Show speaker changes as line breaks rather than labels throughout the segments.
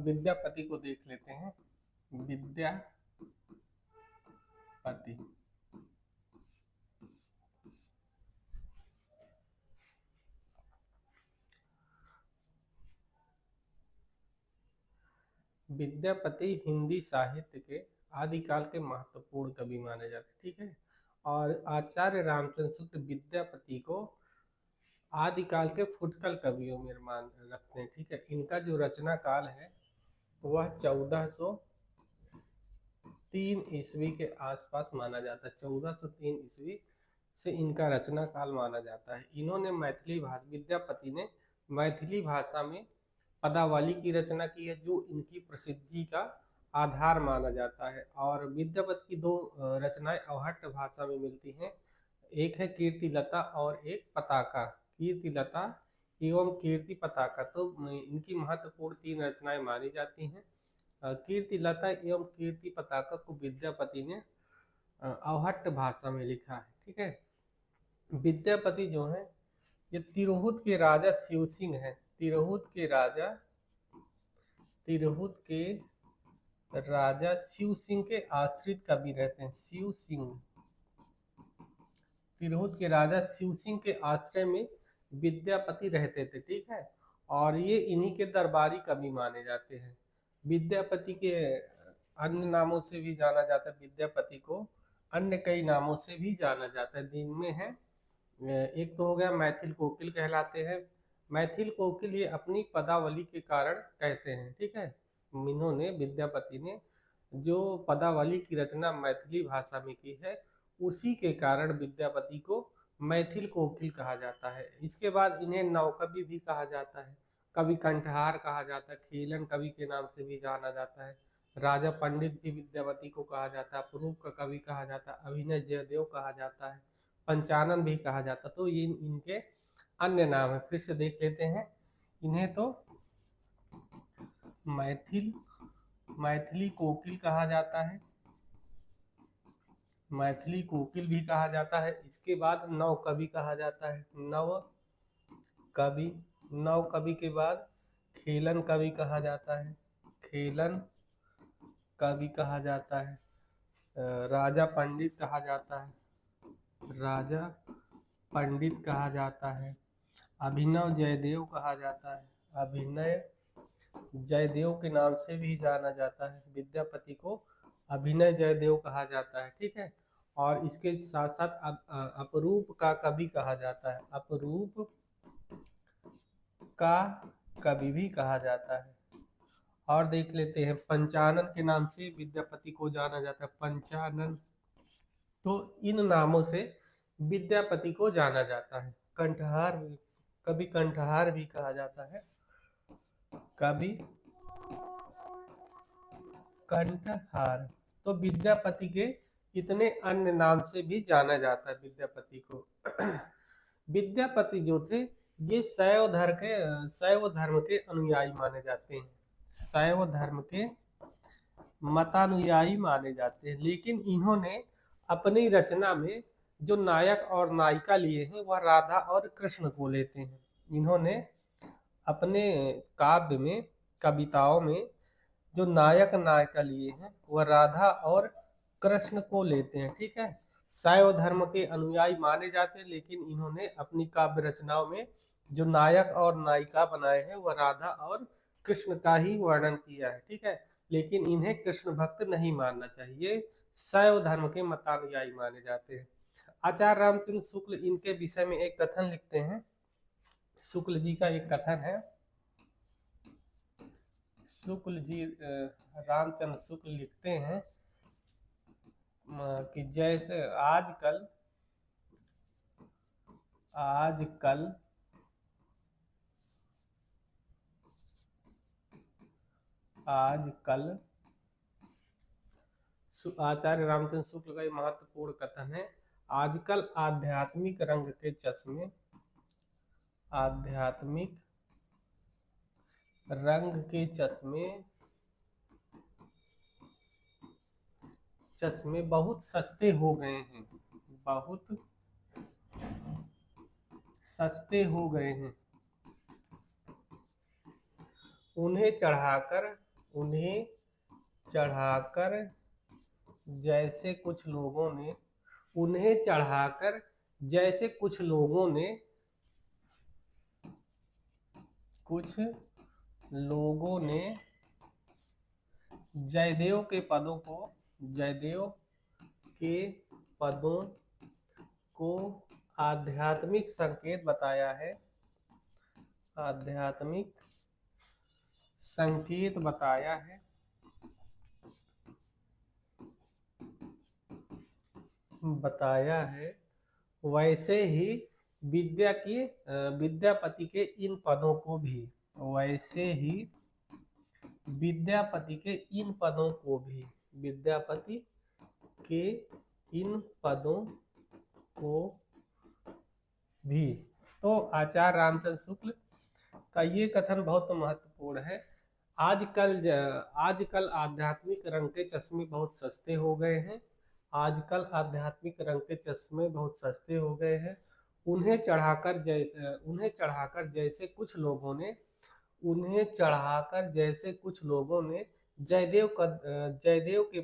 अब विद्यापति को देख लेते हैं। विद्यापति विद्यापति हिंदी साहित्य के आदिकाल के महत्वपूर्ण कवि माने जाते हैं, ठीक है। और आचार्य रामचंद्र शुक्ल विद्यापति को आदिकाल के फुटकल कवियों में मान रखते हैं, ठीक है। इनका जो रचना काल है वह 1403 ईस्वी के आसपास माना जाता है। 1403 ईस्वी से इनका रचना काल माना जाता है। इन्होंने विद्यापति ने मैथिली भाषा में पदावली की रचना की है, जो इनकी प्रसिद्धि का आधार माना जाता है। और विद्यापति की दो रचनाएं अवहट्ट भाषा में मिलती हैं, एक है कीर्तिलता और एक पताका। कीर्तिलता एवं कीर्ति पताका, तो इनकी महत्वपूर्ण 3 रचनाएं मानी जाती हैं। कीर्तिलता एवं कीर्ति पताका को विद्यापति ने अवहट्ट भाषा में लिखा है, ठीक है। विद्यापति जो है ये तिरहुत के राजा शिव सिंह है। तिरहुत के राजा शिव सिंह के आश्रित कवि रहते हैं। तिरहुत के राजा शिव सिंह के आश्रय में विद्यापति रहते थे, ठीक है। और ये इन्हीं के दरबारी कवि माने जाते हैं। विद्यापति के अन्य नामों से भी जाना जाता है। विद्यापति को अन्य कई नामों से भी जाना जाता है। जिनमें है एक तो हो गया मैथिल कोकिल कहलाते हैं। मैथिल कोकिल ये अपनी पदावली के कारण कहते हैं, ठीक है। इन्होंने विद्यापति ने जो पदावली की रचना मैथिली भाषा में की है, उसी के कारण विद्यापति को मैथिल कोकिल कहा जाता है। इसके बाद इन्हें नवकवि भी कहा जाता है, कवि कंठहार कहा जाता है, खेलन कवि के नाम से भी जाना जाता है। राजा पंडित भी विद्यापति को कहा जाता है, अपरूप का कवि कहा जाता है, अभिनय जयदेव कहा जाता है, पंचानन भी कहा जाता। तो ये इनके अन्य नाम है। फिर से देख लेते हैं इन्हें। तो मैथिली कोकिल कहा जाता है, मैथिली कोकिल भी कहा जाता है। इसके बाद नव कवि कहा जाता है, नव कवि के बाद खेलन कवि कहा जाता है, खेलन कवि कहा जाता है। राजा पंडित कहा जाता है, राजा पंडित कहा जाता है। अभिनव जयदेव कहा जाता है, अभिनय जयदेव के नाम से भी जाना जाता है। विद्यापति को अभिनय जयदेव कहा जाता है, ठीक है। और इसके साथ साथ अपरूप का कवि कहा जाता है, अपरूप का कवि भी कहा जाता है। और देख लेते हैं पंचानन के नाम से विद्यापति को जाना जाता है, पंचानन। तो इन नामों से विद्यापति को जाना जाता है। कवि कंठहार भी कहा जाता है, कवि कंठहार। तो विद्यापति के इतने अन्य नाम से भी जाना जाता है विद्यापति को। विद्यापति जो थे ये शैव धर्म के अनुयायी माने जाते हैं, शैव धर्म के मतानुयायी माने जाते हैं। लेकिन इन्होंने अपनी रचना में जो नायक और नायिका लिए हैं वह राधा और कृष्ण को लेते हैं। इन्होंने अपने काव्य में, कविताओं में जो नायक नायिका लिए हैं वह राधा और कृष्ण को लेते हैं, ठीक है। शैव धर्म के अनुयायी माने जाते हैं, लेकिन इन्होंने अपनी काव्य रचनाओं में जो नायक और नायिका बनाए हैं वह राधा और कृष्ण का ही वर्णन किया है, ठीक है। लेकिन इन्हें कृष्ण भक्त नहीं मानना चाहिए, शैव धर्म के मतानुयायी माने जाते हैं। आचार्य रामचंद्र शुक्ल इनके विषय में एक कथन लिखते हैं। शुक्ल जी का एक कथन है। शुक्ल जी रामचंद्र शुक्ल लिखते हैं कि जैसे आजकल आचार्य रामचंद्र शुक्ल का एक महत्वपूर्ण कथन है। आजकल आध्यात्मिक रंग के चश्मे बहुत सस्ते हो गए हैं, बहुत सस्ते हो गए हैं। उन्हें चढ़ाकर उन्हें चढ़ाकर जैसे कुछ लोगों ने, उन्हें चढ़ाकर जैसे कुछ लोगों ने, कुछ लोगों ने जयदेव के पदों को, जयदेव के पदों को आध्यात्मिक संकेत बताया है, आध्यात्मिक संकेत बताया है, बताया है। वैसे ही विद्यापति के इन पदों को भी, वैसे ही विद्यापति के इन पदों को भी, विद्यापति के इन पदों को भी। तो आचार्य रामचंद्र शुक्ल का ये कथन बहुत महत्वपूर्ण है। आजकल आध्यात्मिक रंग के चश्मे बहुत सस्ते हो गए हैं, आजकल आध्यात्मिक रंग के चश्मे बहुत सस्ते हो गए हैं। उन्हें चढ़ाकर जैसे कुछ लोगों ने, उन्हें चढ़ाकर जैसे कुछ लोगों ने जयदेव के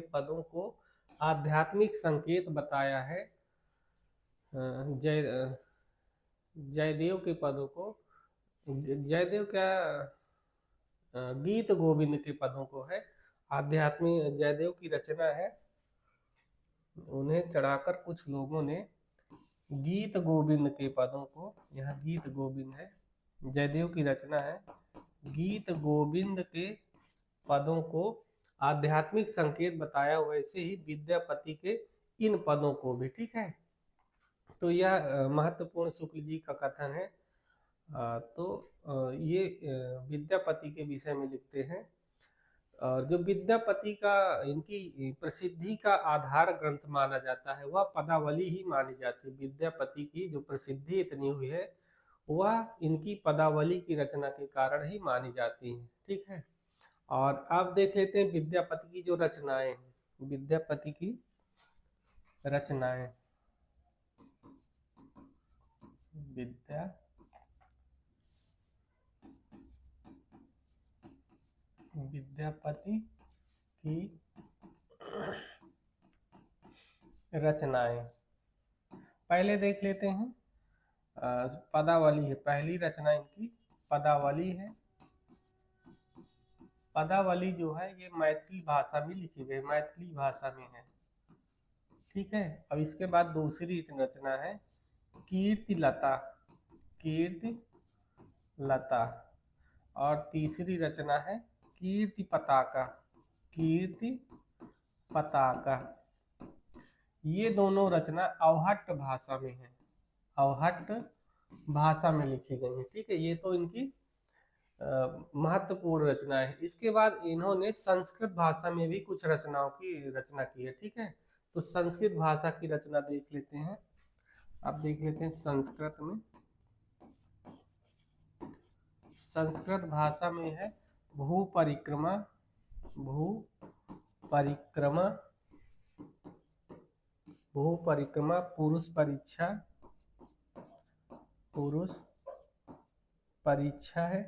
पदों को आध्यात्मिक संकेत बताया है। जयदेव के पदों को, जयदेव क्या, गीत गोविंद के पदों को है, आध्यात्मिक जयदेव की रचना है। उन्हें चढ़ाकर कुछ लोगों ने गीत गोविंद के पदों को, यहाँ गीत गोविंद है, जयदेव की रचना है, गीत गोविंद के पदों को आध्यात्मिक संकेत बताया, वैसे ही विद्यापति के इन पदों को भी। ठीक है, तो यह महत्वपूर्ण शुक्ल जी का कथन है। ये विद्यापति के विषय में लिखते हैं। और जो विद्यापति का, इनकी प्रसिद्धि का आधार ग्रंथ माना जाता है, वह पदावली ही मानी जाती है। विद्यापति की जो प्रसिद्धि इतनी हुई है, वह इनकी पदावली की रचना के कारण ही मानी जाती है। ठीक है, और अब देख लेते हैं विद्यापति की जो रचनाएं हैं, विद्यापति की रचनाएं, विद्यापति की रचनाएं पहले देख लेते हैं। पदावली है, पहली रचना इनकी पदावली है। पदावली जो है ये मैथिली भाषा में लिखी गई, मैथिली भाषा में है। ठीक है, अब इसके बाद दूसरी रचना है कीर्तिलता, कीर्तिलता, और तीसरी रचना है कीर्ति पताका, कीर्ति पताका। ये दोनों रचना अवहट्ट भाषा में है, अवहट्ट भाषा में लिखी गई है। ठीक है, ये तो इनकी महत्वपूर्ण रचना है। इसके बाद इन्होंने संस्कृत भाषा में भी कुछ रचनाओं की रचना की है। ठीक है, तो संस्कृत भाषा की रचना देख लेते हैं। अब देख लेते हैं संस्कृत में, संस्कृत भाषा में है भू परिक्रमा, भू परिक्रमा, भू परिक्रमा, पुरुष परीक्षा, पुरुष परीक्षा है,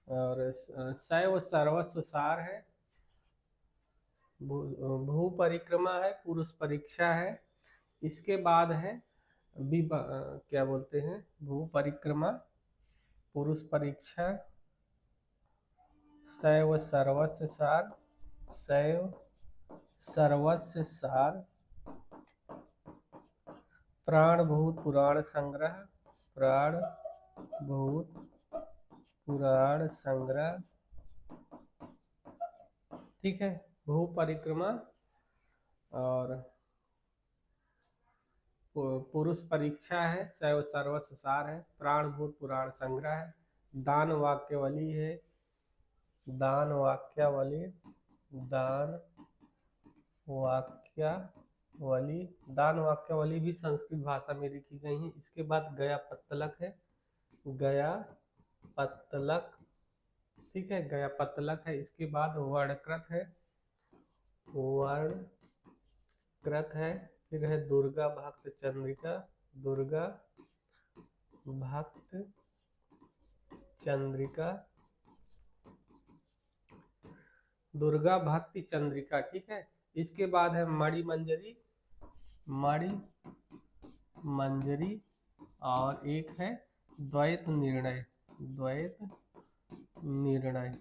और शैव सर्वस्व सार है, भू परिक्रमा है, पुरुष परीक्षा है। इसके बाद है क्या बोलते हैं, भू परिक्रमा, पुरुष परीक्षा, शैव सर्वस्व सार, शैव सर्वस्व सार, प्राणभूत पुराण संग्रह, प्राणभूत पुराण संग्रह। ठीक है, भू परिक्रमा और पुरुष परीक्षा है, शैव सर्वस्व सार है, प्राणभूत पुराण संग्रह है, दान वाक्यावली है, दान वाक्यावली, दान वाक्यावली, दान वाक्यावली भी संस्कृत भाषा में लिखी गई है। इसके बाद गया पत्तलक है, गया पत्तलक। ठीक है, गया पत्तलक है। इसके बाद वर्णकृत है, वर्णकृत है। फिर है दुर्गा भक्त चंद्रिका, दुर्गा भक्त चंद्रिका, दुर्गा भक्ति चंद्रिका, ठीक है। इसके बाद है मणि मंजरी, मणि मंजरी, और एक है द्वैत निर्णय, द्वैत निर्णय।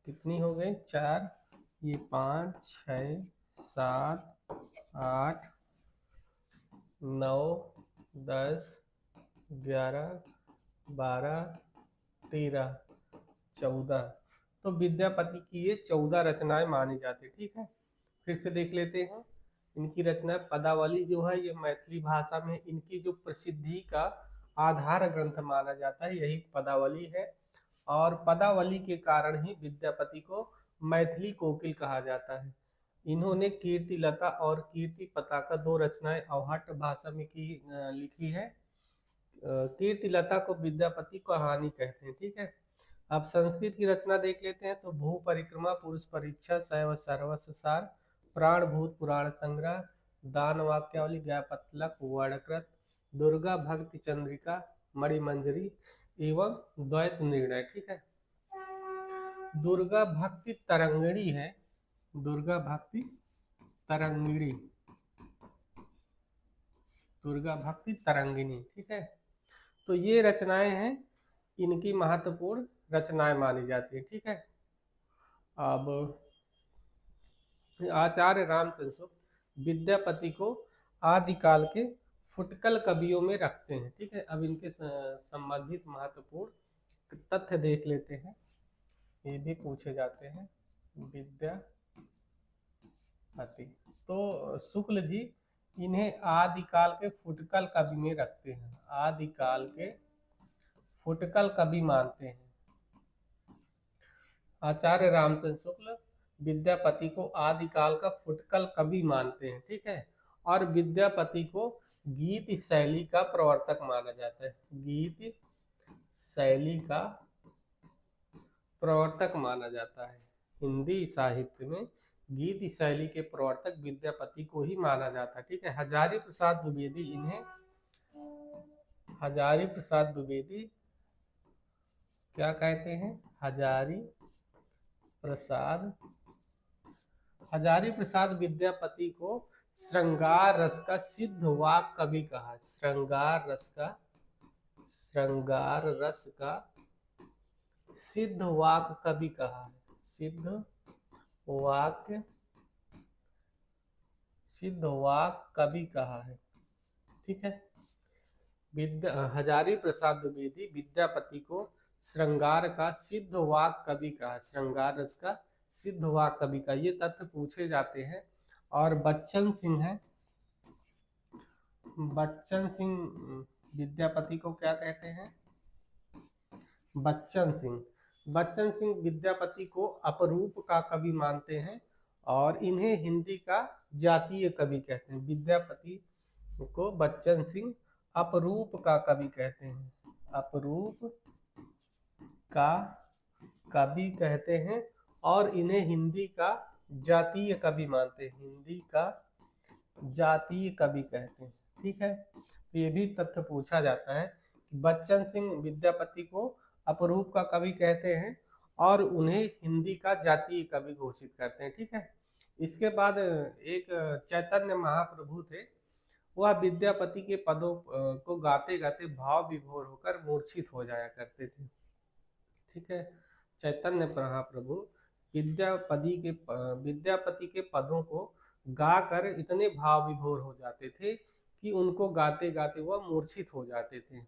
कितनी हो गई? 4, ये 5, 6, 7, 8, 9, 10, 11, 12, 13, 14। तो विद्यापति की ये 14 रचनाएं मानी जाती, ठीक है। फिर से देख लेते हैं इनकी रचना। पदावली जो है ये मैथिली भाषा में इनकी जो प्रसिद्धि का आधार ग्रंथ माना जाता है, यही पदावली है। और पदावली के कारण ही विद्यापति को मैथिली कोकिल कहा जाता है। इन्होंने कीर्तिलता और कीर्ति पताका 2 रचनाएं अवहट्ट भाषा में लिखी है। कीर्तिलता को विद्यापति कहानी कहते हैं, ठीक है। अब संस्कृत की रचना देख लेते हैं। तो भू परिक्रमा, पुरुष परीक्षा, शैव सर्वस्व सार, प्राणभूत पुराण संग्रह, दान वाक्यावली, ज्ञापतलक, वर्णकृत, दुर्गा भक्ति चंद्रिका, मणिमंजरी एवं द्वैत निर्णय, ठीक है। दुर्गा भक्ति तरंगिणी है, दुर्गा भक्ति तरंगिणी, दुर्गा भक्ति तरंगिणी, ठीक है। तो ये रचनाएं हैं, इनकी महत्वपूर्ण रचनाएं मानी जाती है, ठीक है। अब आचार्य रामचंद्र शुक्ल विद्यापति को आदिकाल के फुटकल कवियों में रखते हैं, ठीक है। अब इनके संबंधित महत्वपूर्ण तथ्य देख लेते हैं, ये भी पूछे जाते हैं। विद्यापति तो शुक्ल जी इन्हें आदिकाल के फुटकल कवि में रखते हैं, आदिकाल के फुटकल कवि मानते हैं। आचार्य रामचंद्र शुक्ल विद्यापति को आदिकाल का फुटकल कवि मानते हैं, ठीक है। और विद्यापति को गीत शैली का प्रवर्तक माना जाता है, गीत शैली का प्रवर्तक माना जाता है। हिंदी साहित्य में गीत शैली के प्रवर्तक विद्यापति को ही माना जाता है, ठीक है। हजारी प्रसाद द्विवेदी, इन्हें हजारी प्रसाद द्विवेदी क्या कहते हैं? हजारी प्रसाद विद्यापति को श्रृंगार रस का सिद्ध वाक कवि कहा, श्रृंगार रस का सिद्ध वाक कवि कहा है, सिद्ध वाक कवि कहा है, ठीक है। हजारी प्रसाद द्विवेदी विद्यापति को श्रृंगार का सिद्ध वाक कवि कहा, श्रृंगार रस का सिद्ध वाक कवि का, ये तथ्य पूछे जाते हैं। और बच्चन सिंह है, बच्चन सिंह विद्यापति को क्या कहते हैं? बच्चन सिंह विद्यापति को अपरूप का कवि मानते हैं और इन्हें हिंदी का जातीय कवि कहते हैं। विद्यापति को बच्चन सिंह अपरूप का कवि कहते हैं, अपरूप का कवि कहते हैं और इन्हें हिंदी का जातीय कवि मानते हैं, हिंदी का जातीय कवि कहते हैं, ठीक है। तो ये भी तथ्य पूछा जाता है कि बच्चन सिंह विद्यापति को अपरूप का कवि कहते हैं और उन्हें हिंदी का जातीय कवि घोषित करते हैं, ठीक है। इसके बाद एक चैतन्य महाप्रभु थे, वह विद्यापति के पदों को गाते गाते भाव विभोर होकर मूर्छित हो जाया करते थे, ठीक है। चैतन्य महाप्रभु विद्यापति के पदों को गाकर इतने भाव विभोर हो जाते थे कि उनको गाते गाते वह मूर्छित हो जाते थे।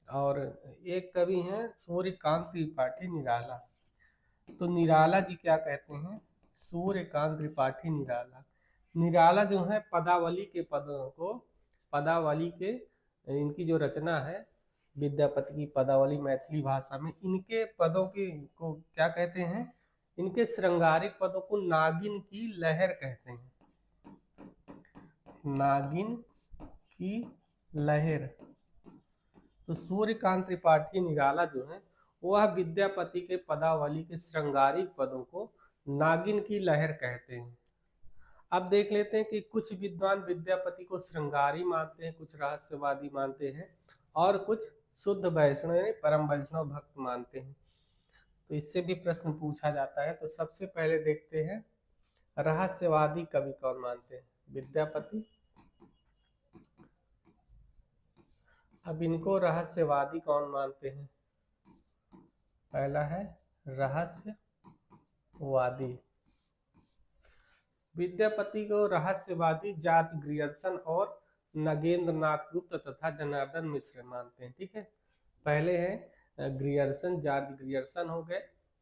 और एक कवि हैं सूर्यकांत त्रिपाठी निराला, तो निराला जी क्या कहते हैं? सूर्यकांत त्रिपाठी निराला जो है पदावली के पदों को, पदावली के इनकी जो रचना है विद्यापति की पदावली मैथिली भाषा में, इनके पदों को क्या कहते हैं? इनके श्रृंगारिक पदों को नागिन की लहर कहते हैं, नागिन की लहर। तो सूर्यकांत त्रिपाठी निराला जो है वह विद्यापति के पदावली के श्रृंगारिक पदों को नागिन की लहर कहते हैं। अब देख लेते हैं कि कुछ विद्वान विद्यापति को श्रृंगारी मानते हैं, कुछ रहस्यवादी मानते हैं और कुछ शुद्ध वैष्णव यानी परम वैष्णव भक्त मानते हैं। तो इससे भी प्रश्न पूछा जाता है। तो सबसे पहले देखते हैं रहस्यवादी कवि कौन मानते हैं? विद्यापति। अब इनको रहस्यवादी कौन मानते हैं? पहला है रहस्यवादी। विद्यापति को रहस्यवादी जॉर्ज ग्रियर्सन और नगेंद्र नाथ गुप्त तथा जनार्दन मिश्र मानते हैं। ठीक है, पहले है ग्रियर्सन, जॉर्ज ग्रियर्सन हो गए,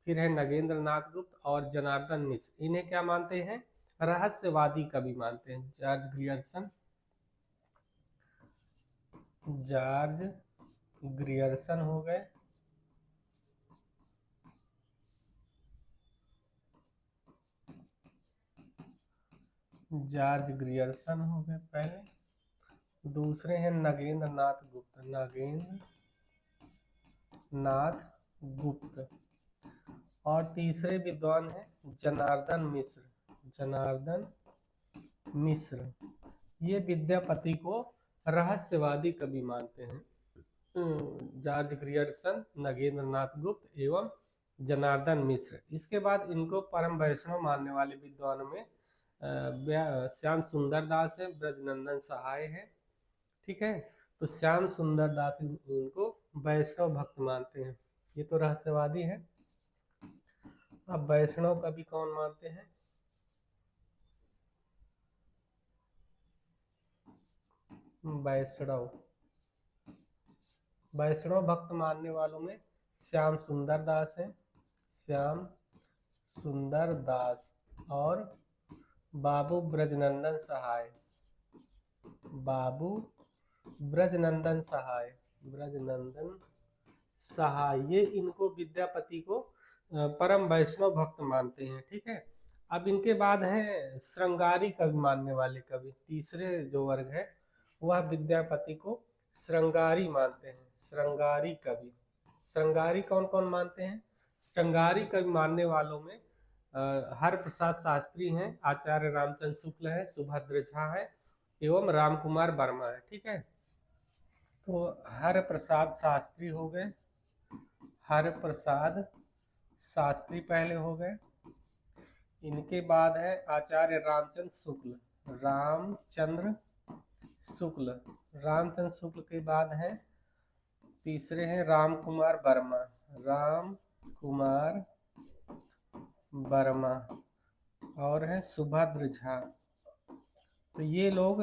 फिर है नगेंद्र नाथ गुप्त और जनार्दन मिश्र। इन्हें क्या मानते हैं? रहस्यवादी कवि मानते हैं। जॉर्ज ग्रियर्सन, जॉर्ज ग्रियर्सन हो गए, जॉर्ज ग्रियर्सन हो गए पहले। दूसरे हैं नगेंद्र नाथ गुप्त, नगेंद्र नाथ गुप्त। और तीसरे विद्वान हैं जनार्दन मिश्र, जनार्दन मिश्र। ये विद्यापति को रहस्यवादी कवि मानते हैं। जॉर्ज ग्रियर्सन, नगेंद्र नाथ गुप्त एवं जनार्दन मिश्र। इसके बाद इनको परम वैष्णव मानने वाले विद्वानों में श्याम सुंदर दास है, ब्रजनंदन सहाय है। ठीक है, तो श्याम सुंदर दास इनको वैष्णव भक्त मानते हैं। ये तो रहस्यवादी है। अब वैष्णव कवि कौन मानते हैं? वैष्णव, वैष्णव भक्त मानने वालों में श्याम सुंदर दास है, श्याम सुंदर दास और बाबू ब्रजनंदन सहाय, बाबू ब्रजनंदन सहाय, ब्रजनंदन सहाय। ये इनको विद्यापति को परम वैष्णव भक्त मानते हैं। ठीक है, अब इनके बाद है श्रृंगारी कवि मानने वाले कवि। तीसरे जो वर्ग है वह विद्यापति को श्रृंगारी मानते हैं, श्रृंगारी कवि। श्रृंगारी कौन कौन मानते हैं? श्रृंगारी कवि मानने वालों में हर प्रसाद शास्त्री हैं, आचार्य रामचंद्र शुक्ल है, सुभद्र झा है एवं राम कुमार वर्मा है। ठीक है, तो हर प्रसाद शास्त्री हो गए, हर प्रसाद शास्त्री पहले हो गए। इनके बाद है आचार्य रामचंद्र शुक्ल, रामचंद्र शुक्ल। रामचंद्र शुक्ल के बाद है तीसरे हैं राम कुमार वर्मा, राम कुमार वर्मा और है सुभद्र झा। तो ये लोग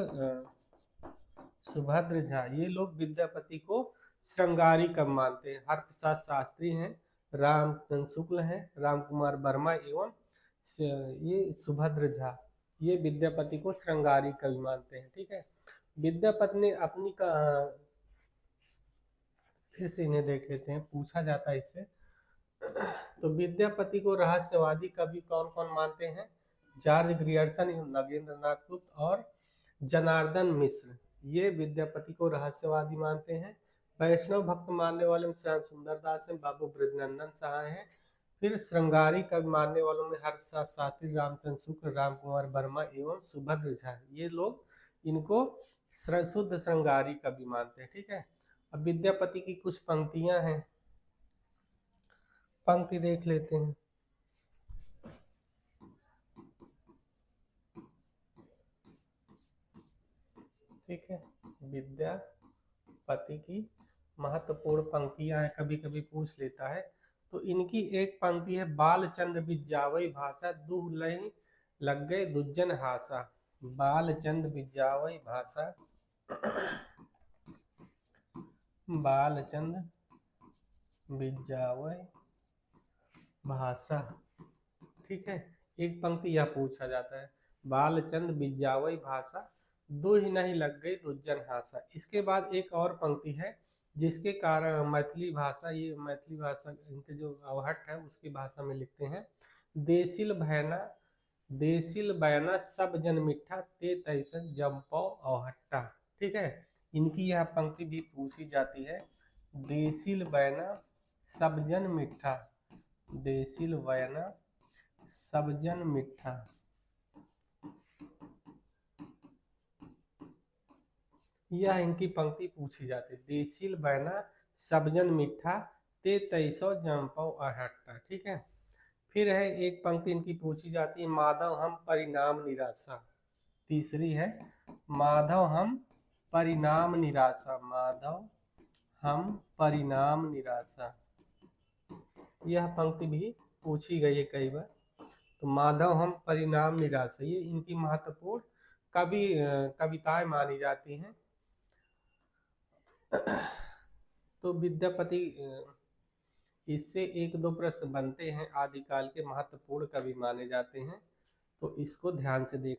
सुभद्र झा, ये लोग विद्यापति को श्रृंगारी कवि मानते हैं। हर प्रसाद शास्त्री हैं, रामचंद्र शुक्ल हैं, राम कुमार वर्मा एवं ये सुभद्र झा, ये विद्यापति को श्रृंगारी कवि मानते हैं। ठीक है, विद्यापति ने अपनी का फिर से इन्हें देख लेते हैं, पूछा जाता है इससे। तो विद्यापति को रहस्यवादी कवि कौन कौन मानते हैं? जॉर्ज ग्रियर्सन, नगेंद्र नाथ गुप्त और जनार्दन मिश्र। ये विद्यापति को रहस्यवादी मानते हैं। वैष्णव भक्त मानने वाले में श्याम सुंदर दास है, बाबू ब्रजनंदन सहाय है। फिर श्रृंगारी कवि मानने वालों में हर्षसाथ शास्त्री, रामचंद्र शुक्ल, राम कुमार वर्मा एवं सुभद्र झा। ये लोग इनको शुद्ध श्रृंगारी कवि मानते हैं। ठीक है, अब विद्यापति की कुछ पंक्तियां हैं, पंक्ति देख लेते हैं। ठीक है, विद्यापति की महत्वपूर्ण पंक्तियां हैं, कभी कभी पूछ लेता है। तो इनकी एक पंक्ति है, बालचंद विज्जावई भाषा दुह लहि लग गए दुज्जन हासा। बालचंद विज्जावई भाषा, बालचंद विज्जावई भाषा। ठीक है, एक पंक्ति यह पूछा जाता है, बालचंद विज्जावई भाषा दुह नहीं लग गई दुज्जन हासा। इसके बाद एक और पंक्ति है जिसके कारण मैथिली भाषा, ये मैथिली भाषा इनके जो अवहट है उसकी भाषा में लिखते हैं, देसिल भैना, देसिल बैना सब जन मिठा ते तैसन जम्पौ अवहट्टा। ठीक है, इनकी यह पंक्ति भी पूछी जाती है, देसिल बैना सब जन मिठा, देसिल बैना सब जन मिठा। यह इनकी पंक्ति पूछी जाती है, देसिल बैना सबजन मिठा ते तैसो जमपौ अहट्टा। ठीक है। फिर है एक पंक्ति इनकी पूछी जाती है, माधव हम परिणाम निराशा। तीसरी है, माधव हम परिणाम निराशा। माधव हम परिणाम निराशा, यह पंक्ति भी पूछी गई है कई बार। तो माधव हम परिणाम निराशा, ये इनकी महत्वपूर्ण कविताएं मानी जाती हैं। तो विद्यापति, इससे एक दो प्रश्न बनते हैं, आदिकाल के महत्वपूर्ण कवि माने जाते हैं, तो इसको ध्यान से देख